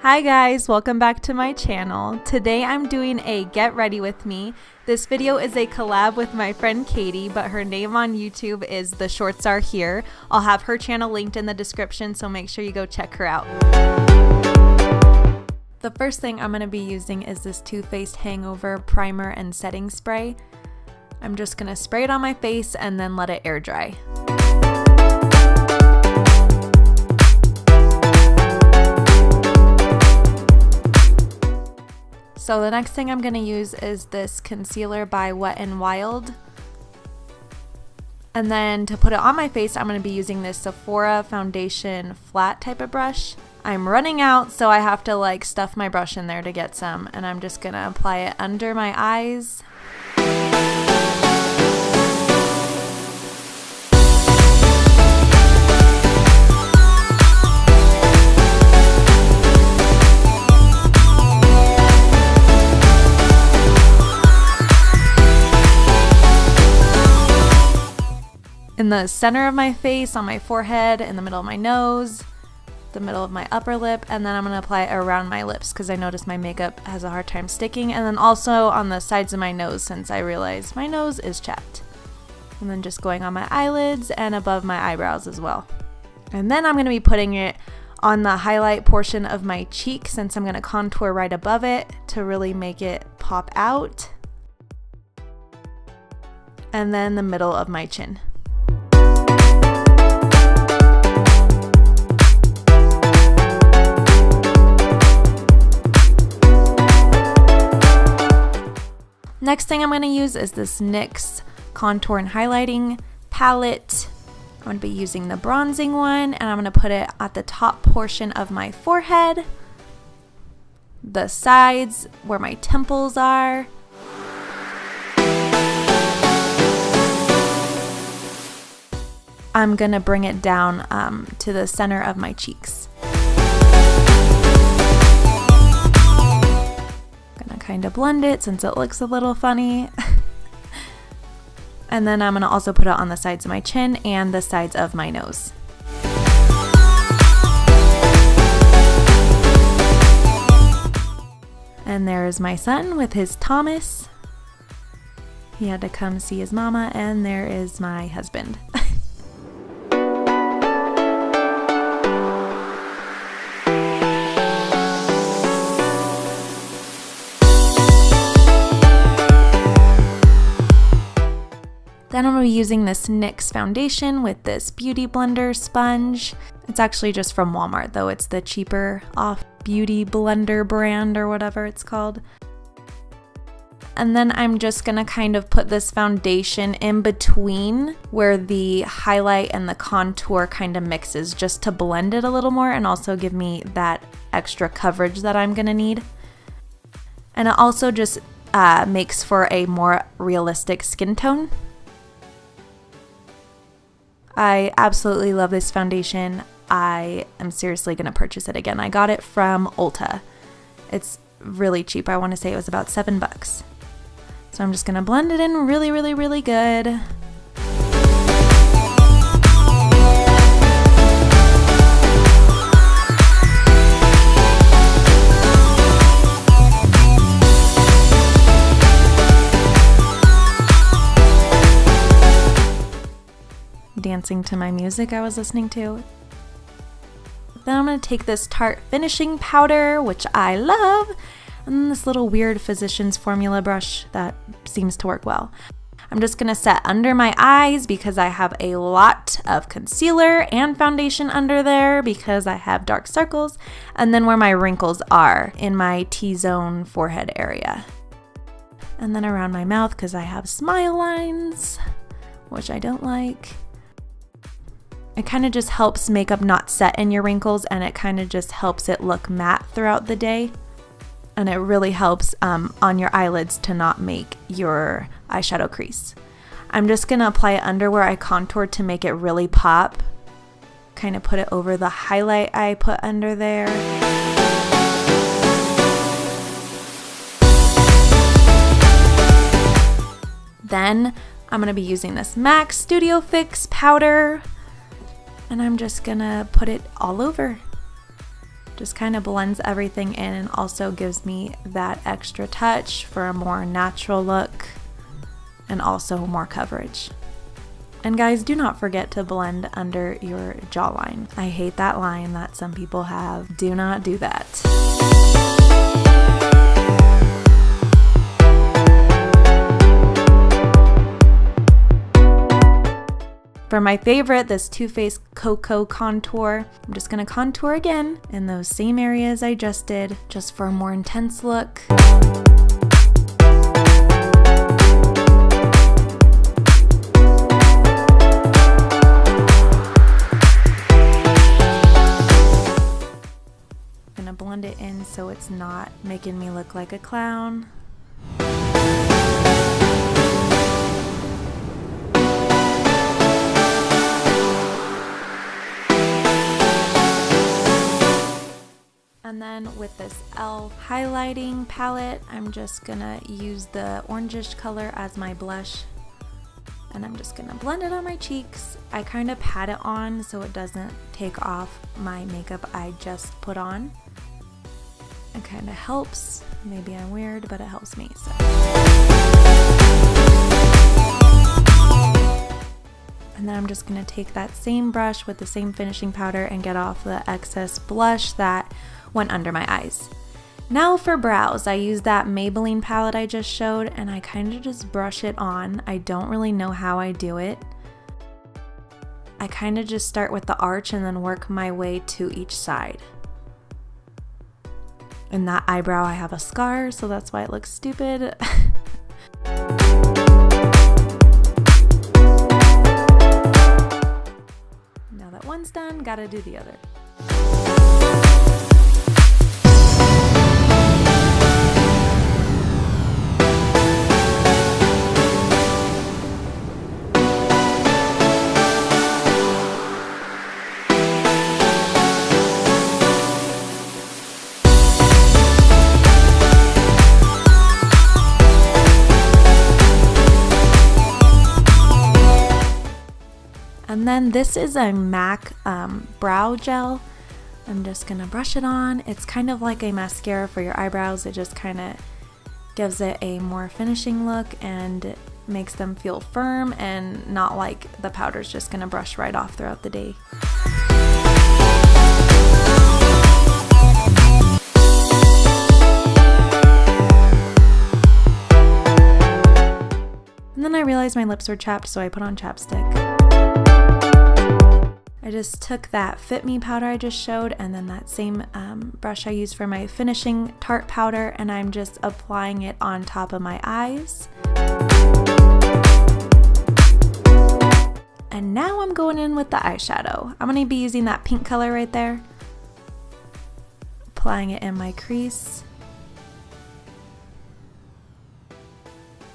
Hi guys, welcome back to my channel. Today I'm doing a get ready with me. This video is a collab with my friend Katie, but her name on YouTube is The Shorts Are Here. I'll have her channel linked in the description, so make sure you go check her out. The first thing I'm going to be using is this Too Faced Hangover Primer and Setting Spray. I'm just going to spray it on my face and then let it air dry. So the next thing I'm going to use is this concealer by Wet n Wild. And then to put it on my face, I'm going to be using this Sephora foundation flat type of brush. I'm running out, so I have to stuff my brush in there to get some. And I'm just going to apply it under my eyes. In the center of my face, on my forehead, in the middle of my nose, the middle of my upper lip, and then I'm going to apply it around my lips because I noticed my makeup has a hard time sticking, and then also on the sides of my nose since I realized my nose is chapped. And then just going on my eyelids and above my eyebrows as well. And then I'm going to be putting it on the highlight portion of my cheek since I'm going to contour right above it to really make it pop out. And then the middle of my chin. Next thing I'm going to use is this NYX Contour and Highlighting Palette. I'm going to be using the bronzing one, and I'm going to put it at the top portion of my forehead, the sides where my temples are, I'm going to bring it down to the center of my cheeks. Kind of blend it since it looks a little funny. And then I'm going to also put it on the sides of my chin and the sides of my nose. And there's my son with his Thomas. He had to come see his mama, and there is my husband. Then I'm going to be using this NYX foundation with this Beauty Blender sponge. It's actually just from Walmart though. It's the cheaper off Beauty Blender brand or whatever it's called. And then I'm just going to kind of put this foundation in between where the highlight and the contour kind of mixes, just to blend it a little more and also give me that extra coverage that I'm going to need. And it also just makes for a more realistic skin tone. I absolutely love this foundation. I am seriously going to purchase it again. I got it from Ulta. It's really cheap. I want to say it was about $7. So I'm just going to blend it in really, really, really good. Dancing to my music I was listening to. Then I'm going to take this Tarte finishing powder, which I love, and then this little weird Physicians Formula brush that seems to work well. I'm just going to set under my eyes because I have a lot of concealer and foundation under there because I have dark circles, and then where my wrinkles are in my T-zone forehead area. And then around my mouth because I have smile lines, which I don't like. It kind of just helps makeup not set in your wrinkles, and it kind of just helps it look matte throughout the day. And it really helps on your eyelids to not make your eyeshadow crease. I'm just going to apply it under where I contoured to make it really pop. Kind of put it over the highlight I put under there. Then I'm going to be using this MAC Studio Fix powder. And I'm just gonna put it all over. Just kind of blends everything in and also gives me that extra touch for a more natural look and also more coverage. And guys, do not forget to blend under your jawline. I hate that line that some people have. Do not do that. For my favorite, this Too Faced Cocoa Contour, I'm just gonna contour again in those same areas I just did, just for a more intense look. Gonna blend it in so it's not making me look like a clown. And then with this e.l.f. highlighting palette, I'm just gonna use the orangish color as my blush. And I'm just gonna blend it on my cheeks. I kind of pat it on so it doesn't take off my makeup I just put on. It kind of helps. Maybe I'm weird, but it helps me. So. And then I'm just gonna take that same brush with the same finishing powder and get off the excess blush that went under my eyes. Now for brows, I use that Maybelline palette I just showed and I kind of just brush it on. I don't really know how I do it. I kind of just start with the arch and then work my way to each side. In that eyebrow I have a scar, so that's why it looks stupid. Now that one's done, gotta do the other. And then this is a MAC brow gel. I'm just gonna brush it on. It's kind of like a mascara for your eyebrows. It just kind of gives it a more finishing look and makes them feel firm and not like the powder's just gonna brush right off throughout the day. And then I realized my lips were chapped, so I put on chapstick. I just took that Fit Me powder I just showed and then that same brush I used for my finishing Tarte powder, and I'm just applying it on top of my eyes. And now I'm going in with the eyeshadow. I'm going to be using that pink color right there. Applying it in my crease.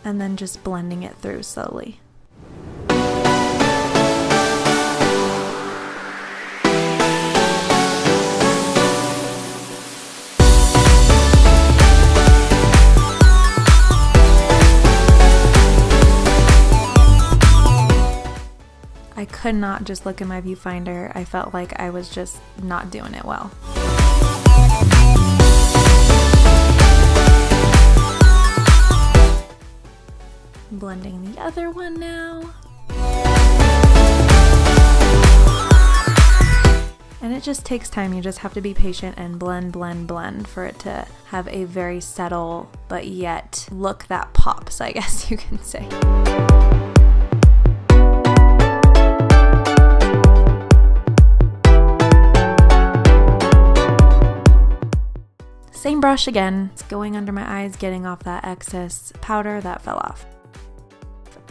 And then just blending it through slowly. I could not just look in my viewfinder. I felt like I was just not doing it well. Blending the other one now. And it just takes time. You just have to be patient and blend, blend, blend for it to have a very subtle but yet look that pops, I guess you can say. Same brush again. It's going under my eyes, getting off that excess powder that fell off.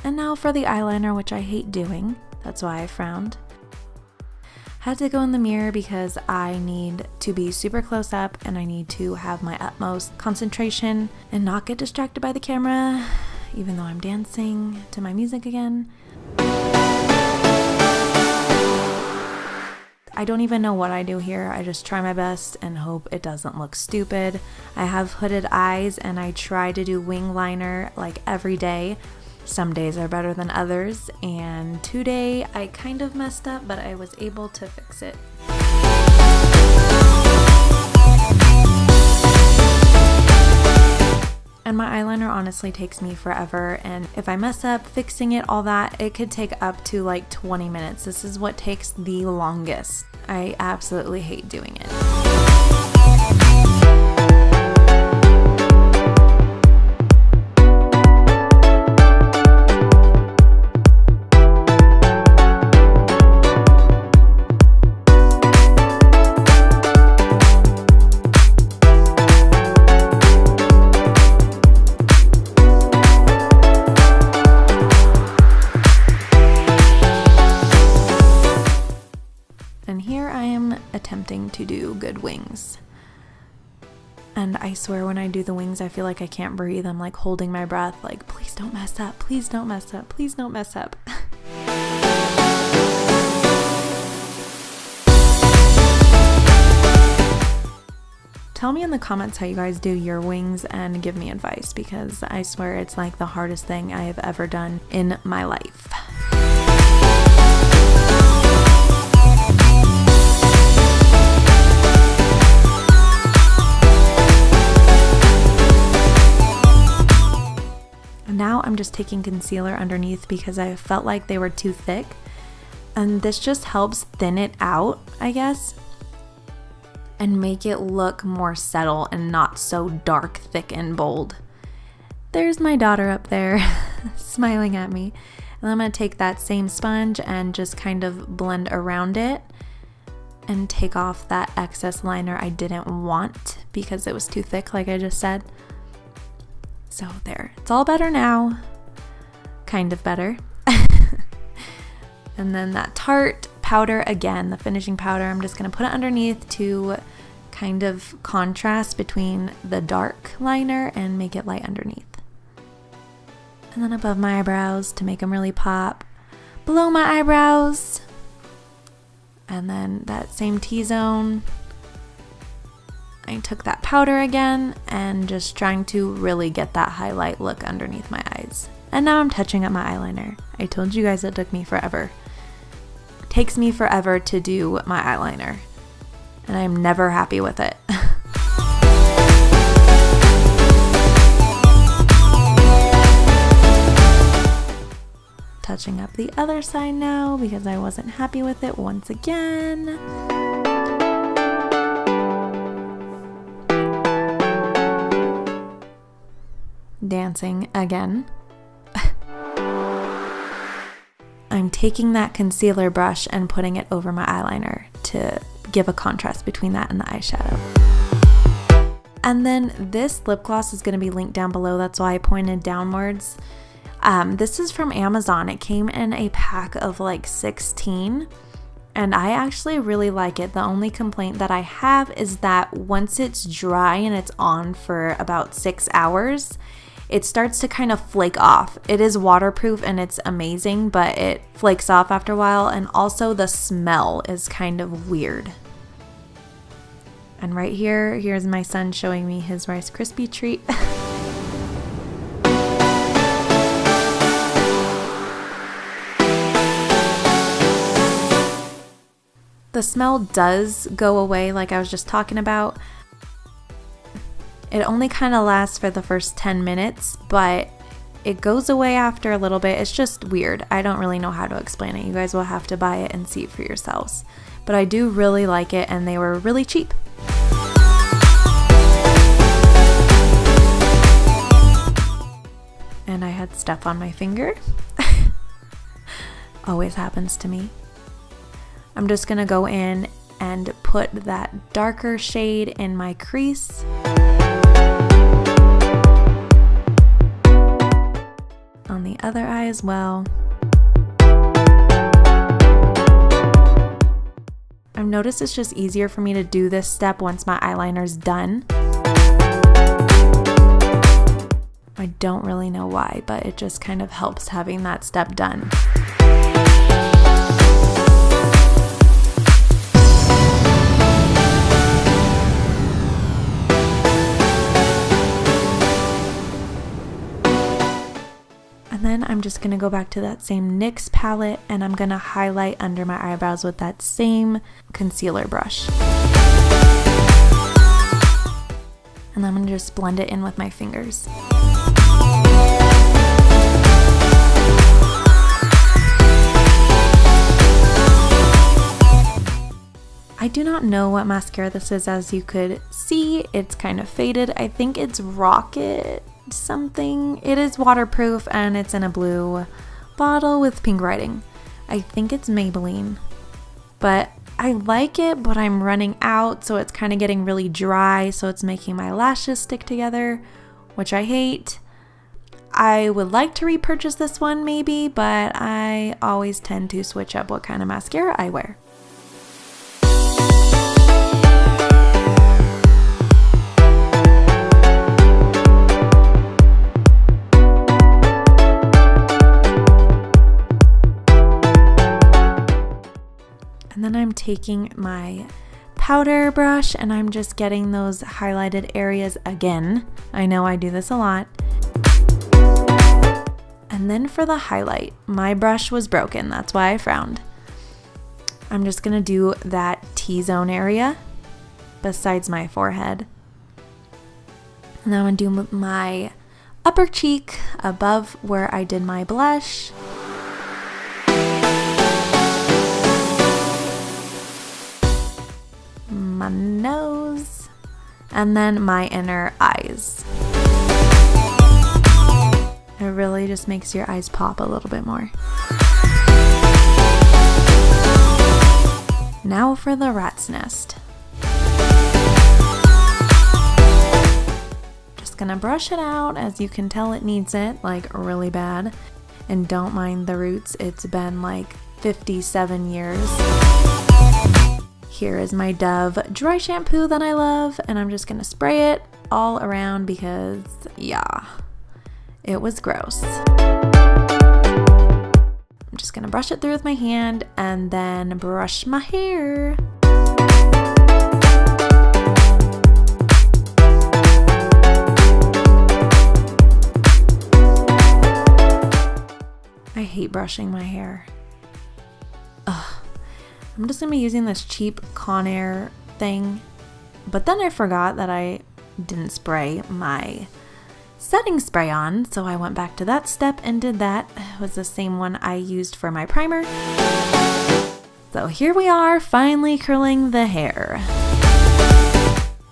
And now for the eyeliner, which I hate doing. That's why I frowned. Had to go in the mirror because I need to be super close up and I need to have my utmost concentration and not get distracted by the camera, even though I'm dancing to my music again. I don't even know what I do here. I just try my best and hope it doesn't look stupid. I have hooded eyes and I try to do wing liner like every day. Some days are better than others, and today I kind of messed up, but I was able to fix it. And my eyeliner honestly takes me forever, and if I mess up fixing it, all that, it could take up to like 20 minutes. This is what takes the longest. I absolutely hate doing it. And here I am attempting to do good wings. And I swear when I do the wings, I feel like I can't breathe. I'm like holding my breath, like, please don't mess up, please don't mess up, please don't mess up. Tell me in the comments how you guys do your wings and give me advice, because I swear it's like the hardest thing I have ever done in my life. Now I'm just taking concealer underneath because I felt like they were too thick, and this just helps thin it out, I guess, and make it look more subtle and not so dark, thick, and bold. There's my daughter up there smiling at me. And I'm going to take that same sponge and just kind of blend around it and take off that excess liner I didn't want because it was too thick, like I just said. So there, it's all better now. Kind of better. And then that Tarte powder again, the finishing powder, I'm just going to put it underneath to kind of contrast between the dark liner and make it light underneath. And then above my eyebrows to make them really pop. Below my eyebrows. And then that same T-zone. I took that powder again and just trying to really get that highlight look underneath my eyes. And now I'm touching up my eyeliner. I told you guys it took me forever. It takes me forever to do my eyeliner. And I'm never happy with it. Touching up the other side now because I wasn't happy with it once again. Dancing again. I'm taking that concealer brush and putting it over my eyeliner to give a contrast between that and the eyeshadow. And then this lip gloss is going to be linked down below. That's why I pointed downwards. This is from Amazon. It came in a pack of like 16. And I actually really like it. The only complaint that I have is that once it's dry and it's on for about 6 hours, it starts to kind of flake off. It is waterproof and it's amazing, but it flakes off after a while, and also the smell is kind of weird. And right here, here's my son showing me his Rice Krispie treat. The smell does go away, like I was just talking about. It only kind of lasts for the first 10 minutes, but it goes away after a little bit. It's just weird. I don't really know how to explain it. You guys will have to buy it and see it for yourselves. But I do really like it, and they were really cheap. And I had stuff on my finger. Always happens to me. I'm just going to go in and put that darker shade in my crease. On the other eye as well. I've noticed it's just easier for me to do this step once my eyeliner's done. I don't really know why, but it just kind of helps having that step done. And then I'm just going to go back to that same NYX palette, and I'm going to highlight under my eyebrows with that same concealer brush. And I'm going to just blend it in with my fingers. do not know what mascara this is. As you could see, it's kind of faded. I think it's Rocket something. It is waterproof and it's in a blue bottle with pink writing. I think it's Maybelline, but I like it, but I'm running out, so it's kind of getting really dry, so it's making my lashes stick together, which I hate. I would like to repurchase this one maybe, but I always tend to switch up what kind of mascara I wear. And then I'm taking my powder brush and I'm just getting those highlighted areas again. I know I do this a lot. And then for the highlight, my brush was broken. That's why I frowned. I'm just gonna do that T-zone area besides my forehead. And then I'm gonna do my upper cheek above where I did my blush. My nose, and then my inner eyes. It really just makes your eyes pop a little bit more. Now for the rat's nest. Just gonna brush it out. As you can tell, it needs it like really bad. And don't mind the roots, it's been like 57 years. Here is my Dove dry shampoo that I love, and I'm just gonna spray it all around because, yeah, it was gross. I'm just gonna brush it through with my hand and then brush my hair. I hate brushing my hair. Ugh. I'm just gonna be using this cheap Conair thing, but then I forgot that I didn't spray my setting spray on, so I went back to that step and did that. It was the same one I used for my primer. So here we are, finally curling the hair.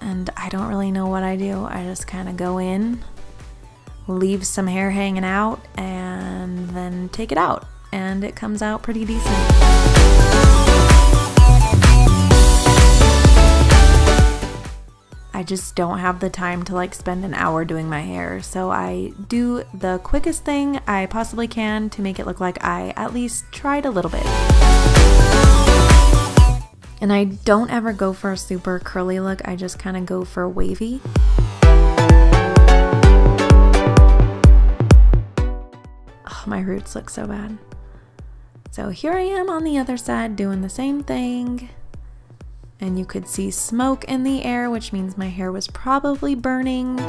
And I don't really know what I do. I just kind of go in, leave some hair hanging out, and then take it out, and it comes out pretty decent. I just don't have the time to like spend an hour doing my hair, so I do the quickest thing I possibly can to make it look like I at least tried a little bit. And I don't ever go for a super curly look, I just kind of go for wavy. Oh, my roots look so bad. So here I am on the other side doing the same thing. And you could see smoke in the air, which means my hair was probably burning.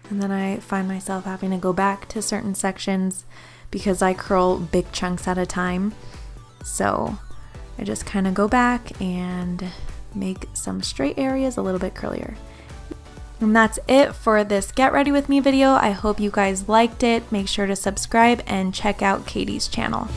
And then I find myself having to go back to certain sections because I curl big chunks at a time. So I just kind of go back and make some straight areas a little bit curlier. And that's it for this Get Ready With Me video. I hope you guys liked it. Make sure to subscribe and check out Katie's channel.